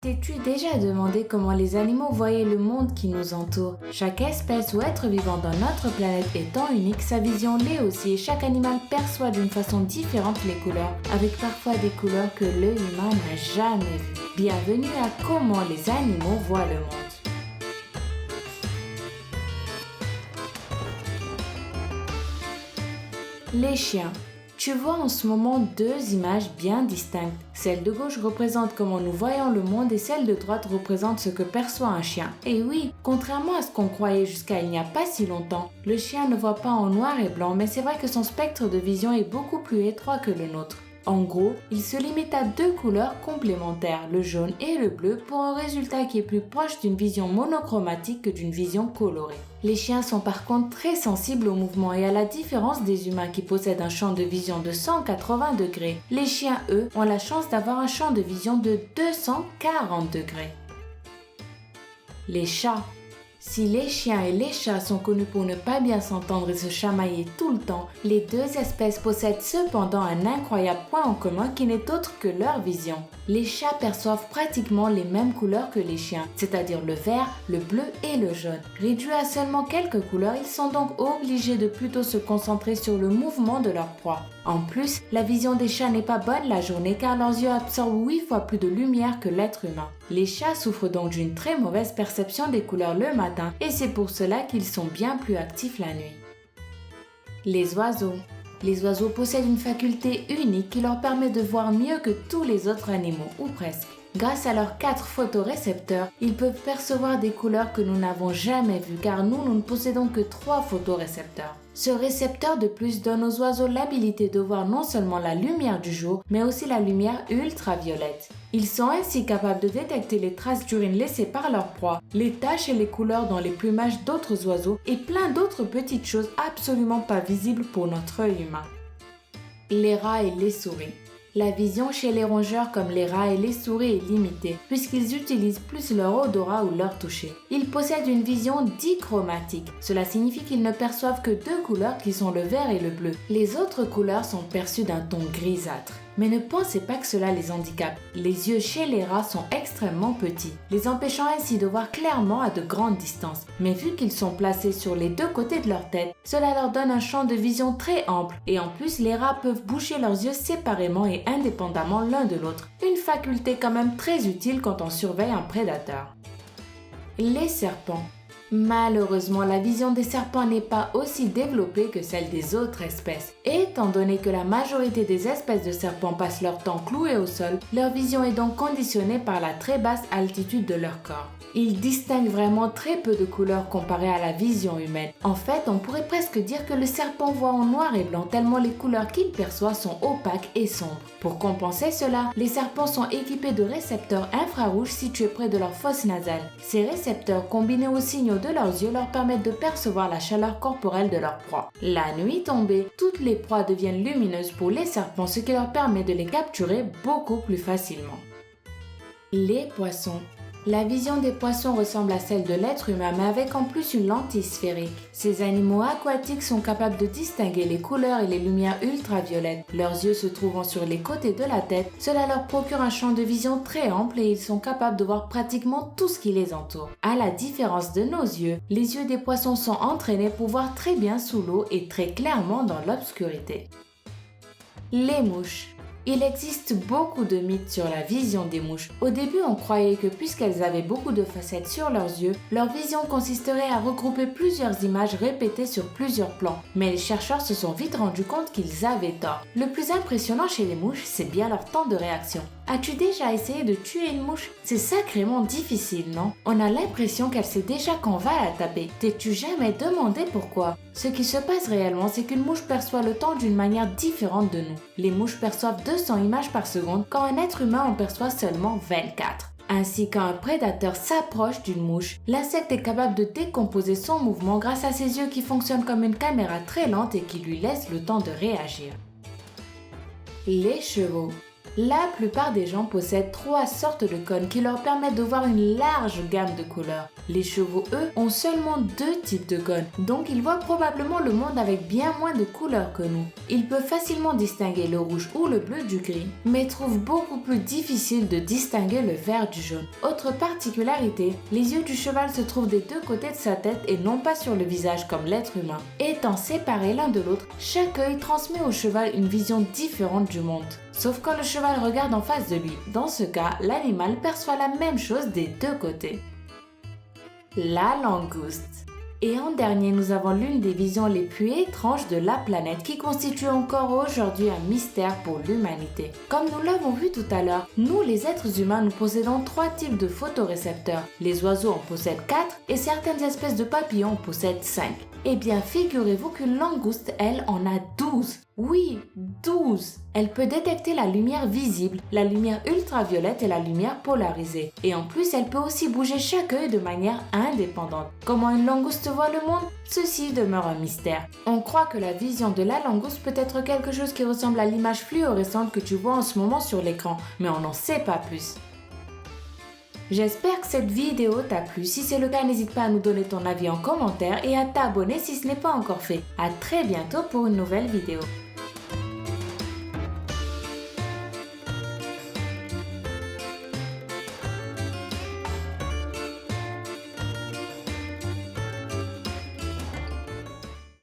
T'es-tu déjà demandé comment les animaux voyaient le monde qui nous entoure? Chaque espèce ou être vivant dans notre planète étant unique, sa vision l'est aussi et chaque animal perçoit d'une façon différente les couleurs, avec parfois des couleurs que l'œil humain n'a jamais vues. Bienvenue à Comment les animaux voient le monde. Les chiens. Tu vois en ce moment deux images bien distinctes. Celle de gauche représente comment nous voyons le monde et celle de droite représente ce que perçoit un chien. Et oui, contrairement à ce qu'on croyait jusqu'à il n'y a pas si longtemps, le chien ne voit pas en noir et blanc, mais c'est vrai que son spectre de vision est beaucoup plus étroit que le nôtre. En gros, il se limite à deux couleurs complémentaires, le jaune et le bleu, pour un résultat qui est plus proche d'une vision monochromatique que d'une vision colorée. Les chiens sont par contre très sensibles au mouvement et à la différence des humains qui possèdent un champ de vision de 180 degrés, les chiens, eux, ont la chance d'avoir un champ de vision de 240 degrés. Les chats. Si les chiens et les chats sont connus pour ne pas bien s'entendre et se chamailler tout le temps, les deux espèces possèdent cependant un incroyable point en commun qui n'est autre que leur vision. Les chats perçoivent pratiquement les mêmes couleurs que les chiens, c'est-à-dire le vert, le bleu et le jaune. Réduits à seulement quelques couleurs, ils sont donc obligés de plutôt se concentrer sur le mouvement de leur proie. En plus, la vision des chats n'est pas bonne la journée car leurs yeux absorbent 8 fois plus de lumière que l'être humain. Les chats souffrent donc d'une très mauvaise perception des couleurs le matin et c'est pour cela qu'ils sont bien plus actifs la nuit. Les oiseaux. Les oiseaux possèdent une faculté unique qui leur permet de voir mieux que tous les autres animaux, ou presque. Grâce à leurs 4 photorécepteurs, ils peuvent percevoir des couleurs que nous n'avons jamais vues car nous ne possédons que 3 photorécepteurs. Ce récepteur de plus donne aux oiseaux l'habilité de voir non seulement la lumière du jour, mais aussi la lumière ultraviolette. Ils sont ainsi capables de détecter les traces d'urine laissées par leur proie, les taches et les couleurs dans les plumages d'autres oiseaux et plein d'autres petites choses absolument pas visibles pour notre œil humain. Les rats et les souris. La vision chez les rongeurs comme les rats et les souris est limitée puisqu'ils utilisent plus leur odorat ou leur toucher. Ils possèdent une vision dichromatique. Cela signifie qu'ils ne perçoivent que deux couleurs qui sont le vert et le bleu. Les autres couleurs sont perçues d'un ton grisâtre. Mais ne pensez pas que cela les handicape. Les yeux chez les rats sont extrêmement petits, les empêchant ainsi de voir clairement à de grandes distances. Mais vu qu'ils sont placés sur les deux côtés de leur tête, cela leur donne un champ de vision très ample. Et en plus, les rats peuvent bouger leurs yeux séparément et indépendamment l'un de l'autre. Une faculté quand même très utile quand on surveille un prédateur. Les serpents. Malheureusement, la vision des serpents n'est pas aussi développée que celle des autres espèces. Et étant donné que la majorité des espèces de serpents passent leur temps cloués au sol, leur vision est donc conditionnée par la très basse altitude de leur corps. Ils distinguent vraiment très peu de couleurs comparées à la vision humaine. En fait, on pourrait presque dire que le serpent voit en noir et blanc tellement les couleurs qu'il perçoit sont opaques et sombres. Pour compenser cela, les serpents sont équipés de récepteurs infrarouges situés près de leur fosse nasale. Ces récepteurs, combinés aux signaux de leurs yeux, leur permettent de percevoir la chaleur corporelle de leur proie. La nuit tombée, toutes les proies deviennent lumineuses pour les serpents, ce qui leur permet de les capturer beaucoup plus facilement. Les poissons. La vision des poissons ressemble à celle de l'être humain, mais avec en plus une lentille sphérique. Ces animaux aquatiques sont capables de distinguer les couleurs et les lumières ultraviolettes. Leurs yeux se trouvant sur les côtés de la tête, cela leur procure un champ de vision très ample et ils sont capables de voir pratiquement tout ce qui les entoure. À la différence de nos yeux, les yeux des poissons sont entraînés pour voir très bien sous l'eau et très clairement dans l'obscurité. Les mouches. Il existe beaucoup de mythes sur la vision des mouches. Au début, on croyait que puisqu'elles avaient beaucoup de facettes sur leurs yeux, leur vision consisterait à regrouper plusieurs images répétées sur plusieurs plans. Mais les chercheurs se sont vite rendus compte qu'ils avaient tort. Le plus impressionnant chez les mouches, c'est bien leur temps de réaction. As-tu déjà essayé de tuer une mouche? C'est sacrément difficile, non? On a l'impression qu'elle sait déjà qu'on va la taper. T'es-tu jamais demandé pourquoi? Ce qui se passe réellement, c'est qu'une mouche perçoit le temps d'une manière différente de nous. Les mouches perçoivent 200 images par seconde, quand un être humain en perçoit seulement 24. Ainsi, quand un prédateur s'approche d'une mouche, l'insecte est capable de décomposer son mouvement grâce à ses yeux qui fonctionnent comme une caméra très lente et qui lui laissent le temps de réagir. Les chevaux. La plupart des gens possèdent 3 sortes de cônes qui leur permettent de voir une large gamme de couleurs. Les chevaux, eux, ont seulement 2 types de cônes, donc ils voient probablement le monde avec bien moins de couleurs que nous. Ils peuvent facilement distinguer le rouge ou le bleu du gris, mais trouvent beaucoup plus difficile de distinguer le vert du jaune. Autre particularité, les yeux du cheval se trouvent des 2 côtés de sa tête et non pas sur le visage comme l'être humain. Étant séparés l'un de l'autre, chaque œil transmet au cheval une vision différente du monde. Sauf quand le cheval regarde en face de lui. Dans ce cas, l'animal perçoit la même chose des 2 côtés. La langouste. Et en dernier, nous avons l'une des visions les plus étranges de la planète qui constitue encore aujourd'hui un mystère pour l'humanité. Comme nous l'avons vu tout à l'heure, nous les êtres humains, nous possédons 3 types de photorécepteurs. Les oiseaux en possèdent 4 et certaines espèces de papillons en possèdent 5. Eh bien, figurez-vous qu'une langouste, elle, en a 12. Oui, 12. Elle peut détecter la lumière visible, la lumière ultraviolette et la lumière polarisée. Et en plus, elle peut aussi bouger chaque œil de manière indépendante. Comment une langouste voit le monde? Ceci demeure un mystère. On croit que la vision de la langouste peut être quelque chose qui ressemble à l'image fluorescente que tu vois en ce moment sur l'écran, mais on n'en sait pas plus. J'espère que cette vidéo t'a plu. Si c'est le cas, n'hésite pas à nous donner ton avis en commentaire et à t'abonner si ce n'est pas encore fait. À très bientôt pour une nouvelle vidéo.